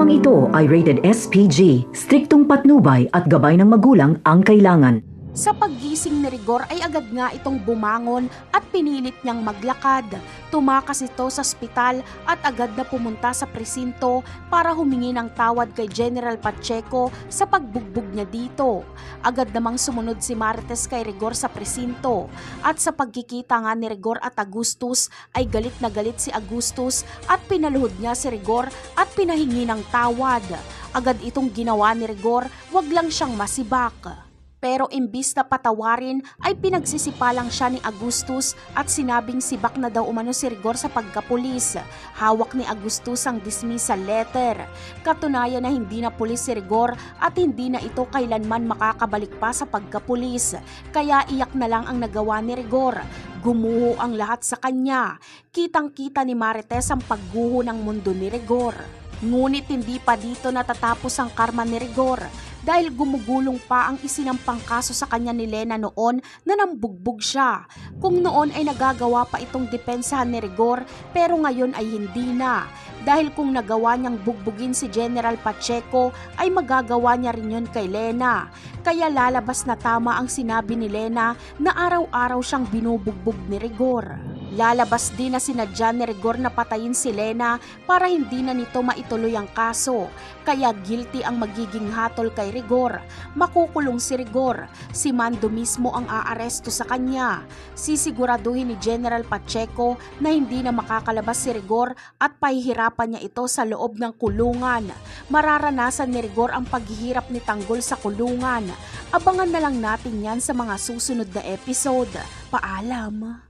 Programang ito ay rated SPG, striktong patnubay at gabay ng magulang ang kailangan. Sa paggising ni Rigor ay agad nga itong bumangon at pinilit niyang maglakad. Tumakas ito sa ospital at agad na pumunta sa presinto para humingi ng tawad kay General Pacheco sa pagbugbog niya dito. Agad namang sumunod si Marites kay Rigor sa presinto at sa pagkikita nga ni Rigor at Agustus ay galit na galit si Agustus at pinaluhod niya si Rigor at pinahingi ng tawad. Agad itong ginawa ni Rigor, wag lang siyang masibak. Pero imbis na patawarin ay pinagsisipalang siya ni Agustus at sinabing sibak na daw umano si Rigor sa pagkapulis. Hawak ni Agustus ang dismissal letter. Katunayan na hindi na pulis si Rigor at hindi na ito kailanman makakabalik pa sa pagkapulis. Kaya iyak na lang ang nagawa ni Rigor. Gumuho ang lahat sa kanya. Kitang-kita ni Marites ang pagguho ng mundo ni Rigor. Ngunit hindi pa dito natatapos ang karma ni Rigor dahil gumugulong pa ang isinampang kaso sa kanya ni Lena noon na nambugbog siya. Kung noon ay nagagawa pa itong depensahan ni Rigor pero ngayon ay hindi na. Dahil kung nagawa niyang bugbugin si General Pacheco ay magagawa niya rin yun kay Lena. Kaya lalabas na tama ang sinabi ni Lena na araw-araw siyang binubugbog ni Rigor. Lalabas din na sinadya ni Rigor na patayin si Lena para hindi na nito maituloy ang kaso. Kaya guilty ang magiging hatol kay Rigor. Makukulong si Rigor. Si Mando mismo ang aaresto sa kanya. Sisiguraduhin ni General Pacheco na hindi na makakalabas si Rigor at pahihirapan niya ito sa loob ng kulungan. Mararanasan ni Rigor ang paghihirap ni Tanggol sa kulungan. Abangan na lang natin yan sa mga susunod na episode. Paalam!